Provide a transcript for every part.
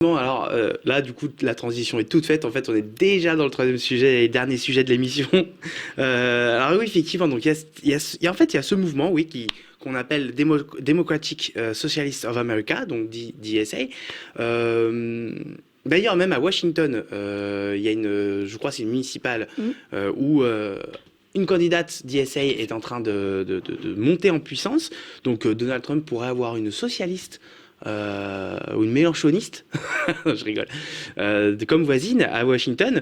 Bon, alors là, du coup, la transition est toute faite. En fait, on est déjà dans le troisième sujet et dernier sujet de l'émission. Alors oui, effectivement, donc en fait, il y a ce mouvement, oui, qu'on appelle Democratic Socialists of America, donc DSA. Euh, D'ailleurs, même à Washington, il y a je crois, que c'est une municipale Mm. où une candidate DSA est en train de monter en puissance. Donc Donald Trump pourrait avoir une socialiste ou une mélanchoniste, je rigole, comme voisine à Washington.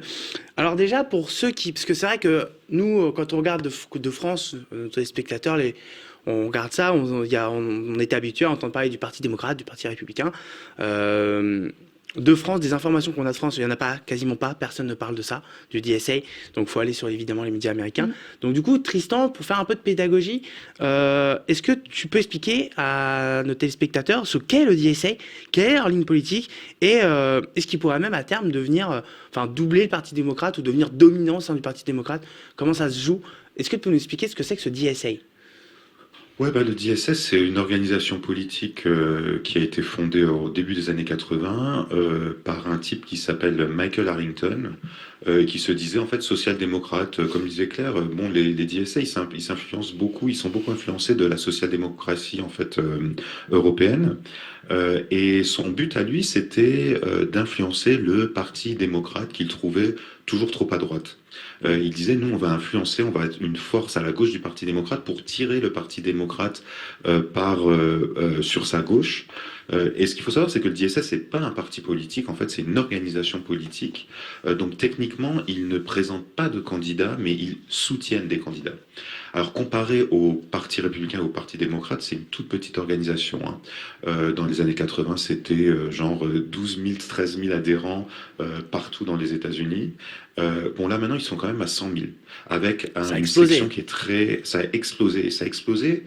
Alors déjà, pour ceux qui... Parce que c'est vrai que nous, quand on regarde de France, nos téléspectateurs, on regarde ça, on était habitué à entendre parler du Parti démocrate, du Parti républicain. De France, des informations qu'on a de France, il n'y en a pas, quasiment pas, personne ne parle de ça, du DSA, donc il faut aller sur évidemment les médias américains. Mm. Donc du coup, Tristan, pour faire un peu de pédagogie, est-ce que tu peux expliquer à nos téléspectateurs ce qu'est le DSA, quelle est leur ligne politique, et est-ce qu'il pourrait même à terme devenir, enfin doubler le Parti démocrate ou devenir dominant au sein du Parti démocrate? Comment ça se joue? Est-ce que tu peux nous expliquer ce que c'est que ce DSA? Ouais, le DSS, c'est une organisation politique qui a été fondée au début des années 80 par un type qui s'appelle Michael Harrington, qui se disait en fait social-démocrate. Comme disait Claire, bon, les DSA, ils s'influencent beaucoup, ils sont beaucoup influencés de la social-démocratie en fait européenne. Et son but à lui, c'était d'influencer le parti démocrate qu'il trouvait toujours trop à droite. Il disait, nous, on va influencer, on va être une force à la gauche du Parti démocrate pour tirer le Parti démocrate sur sa gauche. Et ce qu'il faut savoir, c'est que le DSS, c'est pas un parti politique, en fait, c'est une organisation politique. Donc techniquement, ils ne présentent pas de candidats, mais ils soutiennent des candidats. Alors comparé au Parti républicain et au Parti démocrate, c'est une toute petite organisation, hein. Dans les années 80, c'était genre 12 000, 13 000 adhérents partout dans les États-Unis. Bon, là maintenant, ils sont quand même à 100 000, avec Ça a une explosé. section qui est très... Ça a explosé, et ça a explosé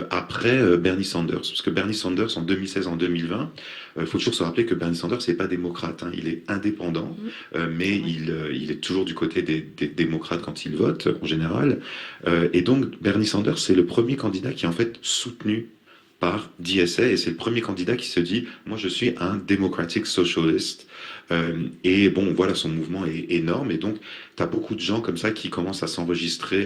après Bernie Sanders. Parce que Bernie Sanders, en 2016, en 2020, il faut toujours se rappeler que Bernie Sanders, c'est pas démocrate, hein, il est indépendant, mais il est toujours du côté des démocrates quand il vote, en général. Et donc, Bernie Sanders, c'est le premier candidat qui est en fait soutenu par DSA, et c'est le premier candidat qui se dit, moi je suis un Democratic Socialist. Et bon, voilà, son mouvement est énorme, et donc tu as beaucoup de gens comme ça qui commencent à s'enregistrer,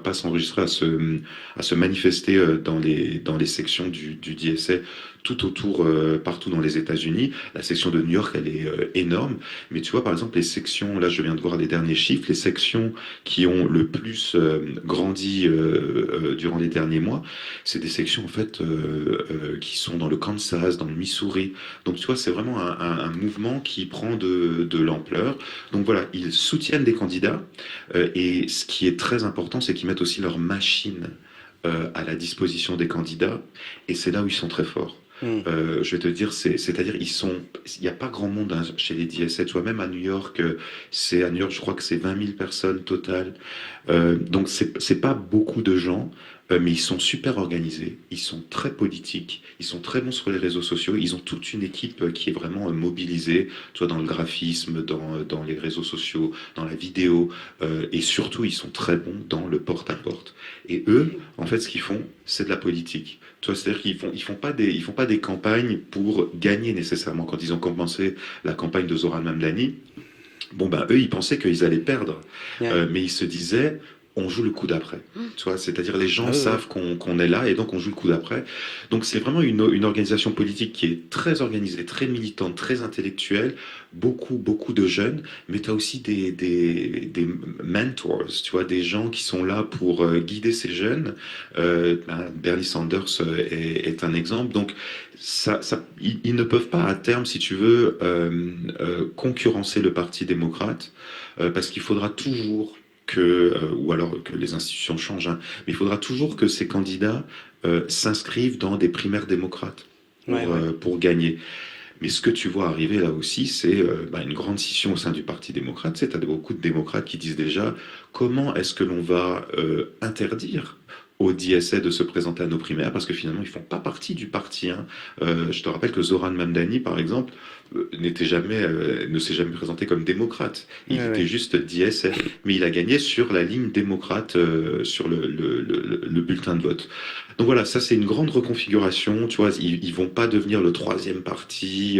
pas s'enregistrer, à se manifester dans les sections du DSA tout autour, partout dans les États-Unis. La section de New York, elle est énorme, mais tu vois, par exemple, les sections, là je viens de voir les derniers chiffres, les sections qui ont le plus grandi durant les derniers mois, c'est des sections en fait qui sont dans le Kansas, dans le Missouri. Donc tu vois, c'est vraiment un mouvement qui prend de l'ampleur. Donc voilà, ils soutiennent des candidats et ce qui est très important, c'est qu'ils mettent aussi leur machine à la disposition des candidats, et c'est là où ils sont très forts. Hmm. Je vais te dire, c'est-à-dire il n'y a pas grand monde, hein, chez les DSA. Tu vois, même à New York, à New York, je crois que c'est 20 000 personnes total. Donc c'est pas beaucoup de gens, mais ils sont super organisés, ils sont très politiques, ils sont très bons sur les réseaux sociaux, ils ont toute une équipe qui est vraiment mobilisée, tu vois, dans le graphisme, dans les réseaux sociaux, dans la vidéo, et surtout ils sont très bons dans le porte-à-porte. Et eux, en fait, ce qu'ils font, c'est de la politique. Tu vois, c'est-à-dire qu'ils font pas des campagnes pour gagner nécessairement. Quand ils ont commencé la campagne de Zoran Mamdani, bon ben eux, ils pensaient qu'ils allaient perdre, Ouais. mais ils se disaient, on joue le coup d'après. Tu vois, c'est-à-dire les gens Ah ouais, ouais. savent qu'on est là, et donc on joue le coup d'après. Donc c'est vraiment une organisation politique qui est très organisée, très militante, très intellectuelle, beaucoup de jeunes, mais tu as aussi des mentors, tu vois, des gens qui sont là pour guider ces jeunes. Bernie Sanders est un exemple. Donc ils ne peuvent pas à terme, si tu veux, concurrencer le Parti démocrate, parce qu'il faudra toujours ou alors que les institutions changent, hein, mais il faudra toujours que ces candidats s'inscrivent dans des primaires démocrates Ouais, ouais. pour gagner. Mais ce que tu vois arriver là aussi, c'est une grande scission au sein du Parti démocrate. Tu as beaucoup de démocrates qui disent déjà, comment est-ce que l'on va interdire aux DSA de se présenter à nos primaires, parce que finalement ils font pas partie du parti, hein. Je te rappelle que Zoran Mamdani, par exemple, ne s'est jamais présenté comme démocrate. Il Ouais, était ouais. juste DSA, mais il a gagné sur la ligne démocrate, sur le bulletin de vote. Donc voilà, ça c'est une grande reconfiguration. Tu vois, ils vont pas devenir le troisième parti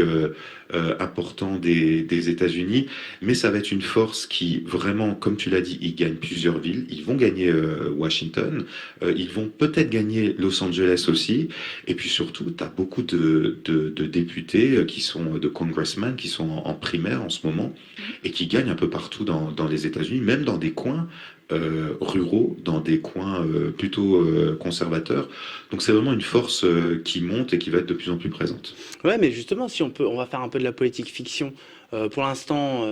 important des États-Unis, mais ça va être une force qui vraiment, comme tu l'as dit, ils gagnent plusieurs villes. Ils vont gagner Washington, ils vont peut-être gagner Los Angeles aussi. Et puis surtout, tu as beaucoup de députés qui sont de congressmen qui sont en primaire en ce moment et qui gagnent un peu partout dans les États-Unis, même dans des coins ruraux, dans des coins plutôt conservateurs. Donc c'est vraiment une force qui monte et qui va être de plus en plus présente. Ouais, mais justement, si on peut, on va faire un peu de la politique fiction. Pour l'instant,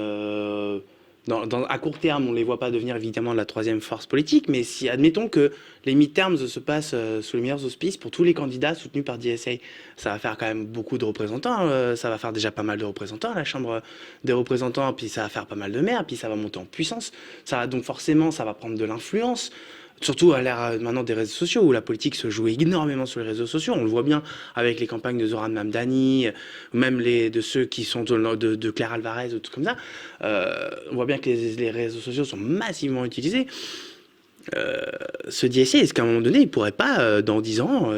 à court terme, on ne les voit pas devenir évidemment la troisième force politique, mais si, admettons que les midterms se passent sous les meilleurs auspices pour tous les candidats soutenus par DSA, ça va faire quand même beaucoup de représentants. Ça va faire déjà pas mal de représentants à la Chambre des représentants, puis ça va faire pas mal de maires, puis ça va monter en puissance. Ça va donc forcément, ça va prendre de l'influence. Surtout à l'ère maintenant des réseaux sociaux, où la politique se joue énormément sur les réseaux sociaux. On le voit bien avec les campagnes de Zoran Mamdani, même de ceux qui sont de Claire Alvarez, ou tout comme ça. On voit bien que les réseaux sociaux sont massivement utilisés. Ce DSA, est-ce qu'à un moment donné, il ne pourrait pas, dans 10 ans,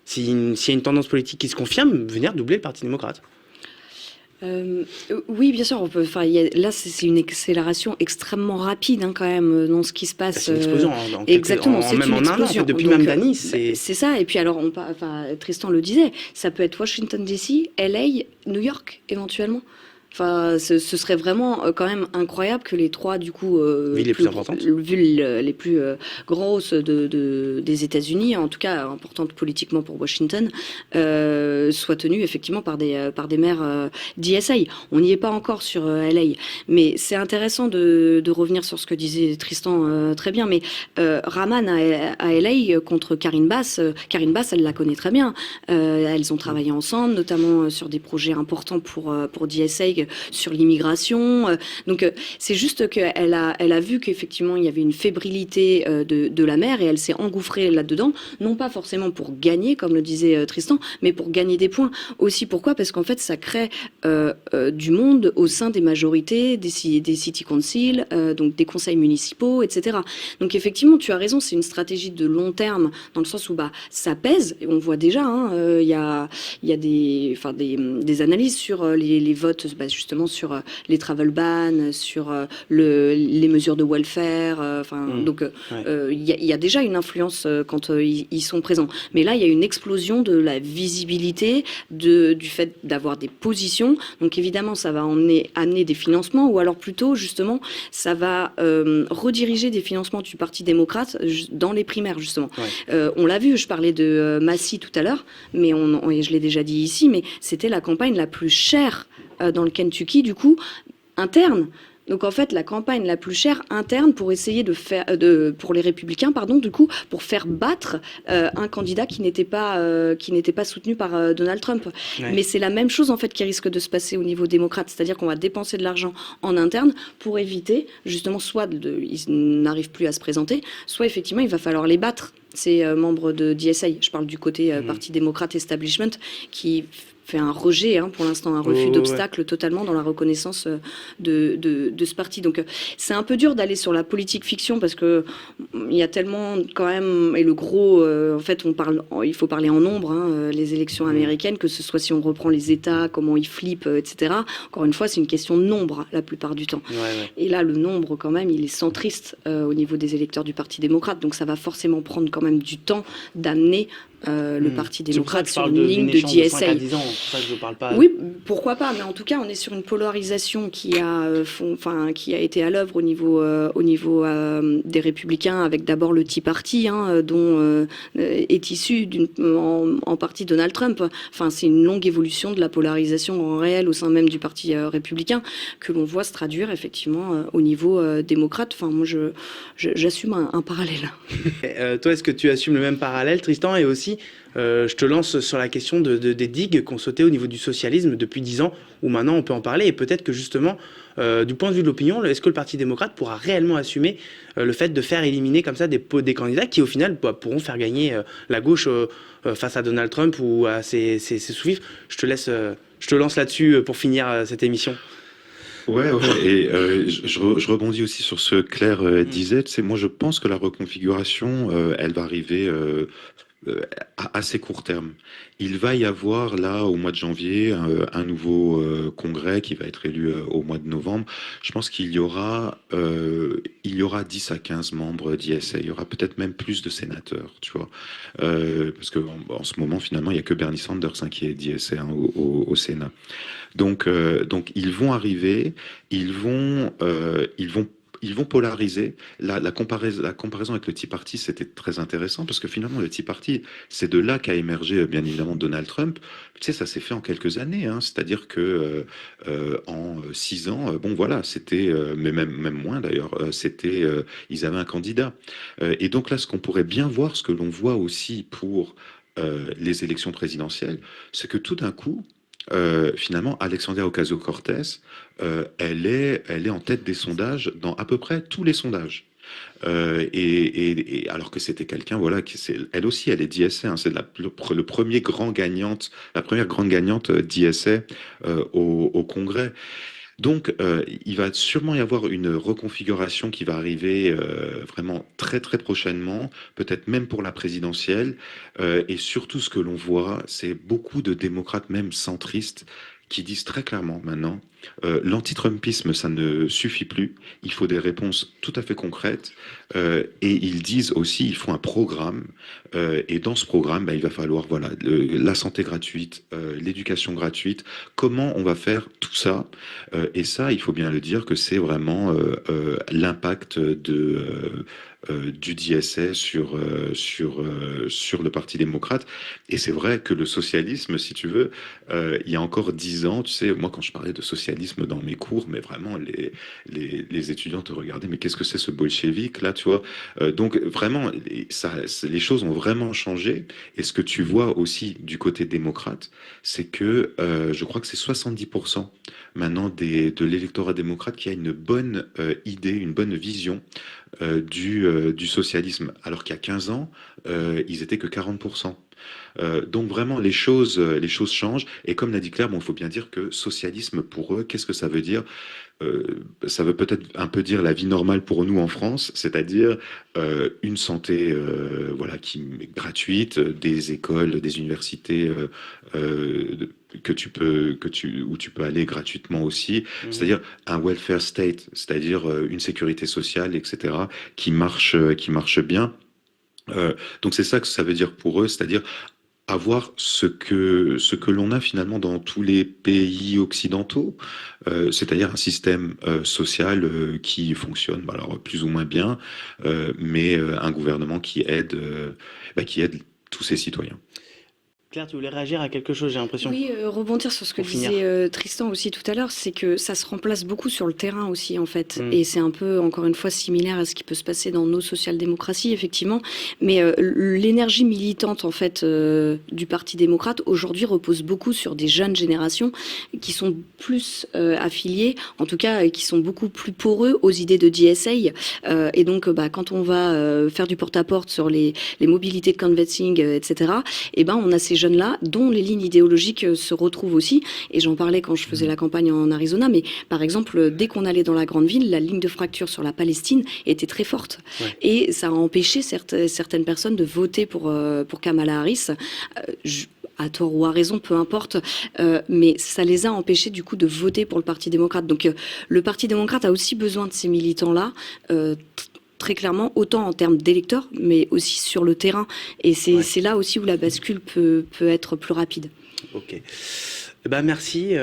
s'il y a une tendance politique qui se confirme, venir doubler le Parti démocrate? Oui, bien sûr, on peut. Enfin, là, c'est une accélération extrêmement rapide quand même dans ce qui se passe. C'est une explosion. Exactement, c'est même une en un an, explosion. depuis Donc, Mamdani, c'est... c'est ça. Et puis alors, enfin, Tristan le disait, ça peut être Washington DC, LA, New York, éventuellement. Enfin, ce serait vraiment quand même incroyable que les trois, du coup, villes les plus importantes, villes les plus grosses des États-Unis, en tout cas importantes politiquement pour Washington, soient tenues effectivement par des maires d'ISA. On n'y est pas encore sur LA, mais c'est intéressant de revenir sur ce que disait Tristan très bien. Mais Rahman à LA contre Karine Bass, elle la connaît très bien. Elles ont travaillé ensemble, notamment sur des projets importants pour DSA. Sur l'immigration. Donc, c'est juste qu'elle a vu qu'effectivement, il y avait une fébrilité de la mer et elle s'est engouffrée là-dedans, non pas forcément pour gagner, comme le disait Tristan, mais pour gagner des points. Aussi, pourquoi? Parce qu'en fait, ça crée du monde au sein des majorités, des city councils, donc des conseils municipaux, etc. Donc, effectivement, tu as raison, c'est une stratégie de long terme, dans le sens où ça pèse, et on voit déjà, il y a des analyses sur les votes, justement sur les travel bans, sur les mesures de welfare. Donc il y a déjà une influence quand ils sont présents. Mais là, il y a une explosion de la visibilité, du fait d'avoir des positions. Donc évidemment, ça va amener des financements, ou alors plutôt, justement, ça va rediriger des financements du Parti démocrate dans les primaires, justement. Ouais. On l'a vu, je parlais de Massey tout à l'heure, mais je l'ai déjà dit ici, mais c'était la campagne la plus chère dans le Kentucky, du coup, interne. Donc en fait, la campagne la plus chère interne pour essayer de faire, pour les républicains, pardon, du coup, pour faire battre un candidat qui n'était pas soutenu par Donald Trump. Ouais. Mais c'est la même chose en fait qui risque de se passer au niveau démocrate, c'est-à-dire qu'on va dépenser de l'argent en interne pour éviter justement soit ils n'arrivent plus à se présenter, soit effectivement il va falloir les battre. Ces membres de DSA, je parle du côté Parti démocrate establishment qui fait un rejet, pour l'instant, un refus d'obstacle totalement dans la reconnaissance de ce parti. Donc c'est un peu dur d'aller sur la politique fiction parce que il y a tellement quand même, et le gros, en fait, il faut parler en nombre, les élections américaines, que ce soit si on reprend les États, comment ils flippent, etc. Encore une fois, c'est une question de nombre la plupart du temps. Ouais. Et là, le nombre quand même, il est centriste au niveau des électeurs du Parti démocrate, donc ça va forcément prendre quand même du temps d'amener le Parti démocrate sur une ligne de DSA. Oui, pourquoi pas, mais en tout cas, on est sur une polarisation qui a été à l'œuvre au niveau des Républicains, avec d'abord le Tea Party, dont est issu en partie Donald Trump. Enfin, c'est une longue évolution de la polarisation en réel au sein même du Parti républicain que l'on voit se traduire effectivement au niveau démocrate. Enfin, moi, j'assume un parallèle. Toi, est-ce que tu assumes le même parallèle, Tristan, et aussi je te lance sur la question des digues qu'on sautait au niveau du socialisme depuis 10 ans, où maintenant on peut en parler, et peut-être que justement, du point de vue de l'opinion, est-ce que le Parti démocrate pourra réellement assumer le fait de faire éliminer comme ça des candidats qui au final pourront faire gagner la gauche face à Donald Trump ou à ses sous-fifres? Je te lance là-dessus pour finir cette émission. Ouais, et je rebondis aussi sur ce que Claire disait. Moi, je pense que la reconfiguration, elle va arriver à assez court terme. Il va y avoir là au mois de janvier un nouveau congrès qui va être élu au mois de novembre. Je pense il y aura 10 à 15 membres d'ISA. Il y aura peut-être même plus de sénateurs, tu vois. Parce que en ce moment, finalement, il n'y a que Bernie Sanders qui est d'ISA au Sénat. Donc ils vont arriver, ils vont polariser. La comparaison avec le Tea Party, c'était très intéressant parce que finalement, le Tea Party, c'est de là qu'a émergé, bien évidemment, Donald Trump. Tu sais, ça s'est fait en quelques années, hein. C'est-à-dire que en 6 ans, bon voilà, c'était, mais même moins d'ailleurs, ils avaient un candidat. Et donc là, ce qu'on pourrait bien voir, ce que l'on voit aussi pour les élections présidentielles, c'est que tout d'un coup, finalement, Alexandria Ocasio-Cortez, elle est en tête des sondages dans à peu près tous les sondages. Et alors que c'était quelqu'un, voilà, elle aussi, elle est d'ISA, hein, c'est le premier grand gagnante, la première grande gagnante d'ISA au Congrès. Donc, il va sûrement y avoir une reconfiguration qui va arriver vraiment très très prochainement, peut-être même pour la présidentielle. Et surtout, ce que l'on voit, c'est beaucoup de démocrates, même centristes, qui disent très clairement maintenant, l'anti-Trumpisme, ça ne suffit plus. Il faut des réponses tout à fait concrètes. Et ils disent aussi, ils font un programme. Et dans ce programme, il va falloir voilà, la santé gratuite, l'éducation gratuite. Comment on va faire tout ça? Et ça, il faut bien le dire que c'est vraiment l'impact du DSA sur le Parti démocrate. Et c'est vrai que le socialisme, si tu veux, il y a encore 10 ans, tu sais, moi quand je parlais de socialisme dans mes cours, mais vraiment les étudiants te regardaient, mais qu'est-ce que c'est ce bolchevique là, tu vois? Donc vraiment, les choses ont vraiment changé. Et ce que tu vois aussi du côté démocrate, c'est que je crois que c'est 70% maintenant de l'électorat démocrate qui a une bonne idée, une bonne vision du socialisme, alors qu'il y a 15 ans, ils étaient que 40%. Donc vraiment, les choses changent. Et comme l'a dit Claire, bon, il faut bien dire que socialisme, pour eux, qu'est-ce que ça veut dire? Ça veut peut-être un peu dire la vie normale pour nous en France, c'est-à-dire une santé voilà, qui est gratuite, des écoles, des universités où tu peux aller gratuitement aussi, c'est-à-dire un welfare state, c'est-à-dire une sécurité sociale, etc., qui marche bien. Donc c'est ça que ça veut dire pour eux, c'est-à-dire avoir ce que l'on a finalement dans tous les pays occidentaux, c'est-à-dire un système social qui fonctionne, alors plus ou moins bien, mais un gouvernement qui aide tous ses citoyens. Claire, tu voulais réagir à quelque chose, j'ai l'impression. Oui, rebondir sur ce que Pour finir. disait Tristan aussi tout à l'heure, c'est que ça se remplace beaucoup sur le terrain aussi en fait. Mm. Et c'est un peu, encore une fois, similaire à ce qui peut se passer dans nos social-démocraties, effectivement. Mais l'énergie militante en fait du Parti démocrate aujourd'hui repose beaucoup sur des jeunes générations qui sont plus affiliées, en tout cas qui sont beaucoup plus poreux aux idées de DSA. Et donc quand on va faire du porte-à-porte sur les mobilités de canvassing, etc., et ben on a ces jeunes-là, dont les lignes idéologiques se retrouvent aussi. Et j'en parlais quand je faisais la campagne en Arizona, mais par exemple, dès qu'on allait dans la grande ville, la ligne de fracture sur la Palestine était très forte. Ouais. Et ça a empêché certaines personnes de voter pour Kamala Harris. À tort ou à raison, peu importe, mais ça les a empêchés du coup de voter pour le Parti démocrate. Donc le Parti démocrate a aussi besoin de ces militants-là, très clairement, autant en termes d'électeurs, mais aussi sur le terrain. Et c'est là aussi où la bascule peut être plus rapide. Ok. Merci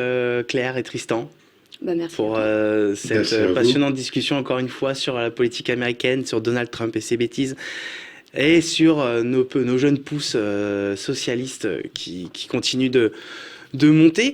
Claire et Tristan. Merci pour cette passionnante discussion, encore une fois, sur la politique américaine, sur Donald Trump et ses bêtises, et sur nos jeunes pousses socialistes qui continuent de monter.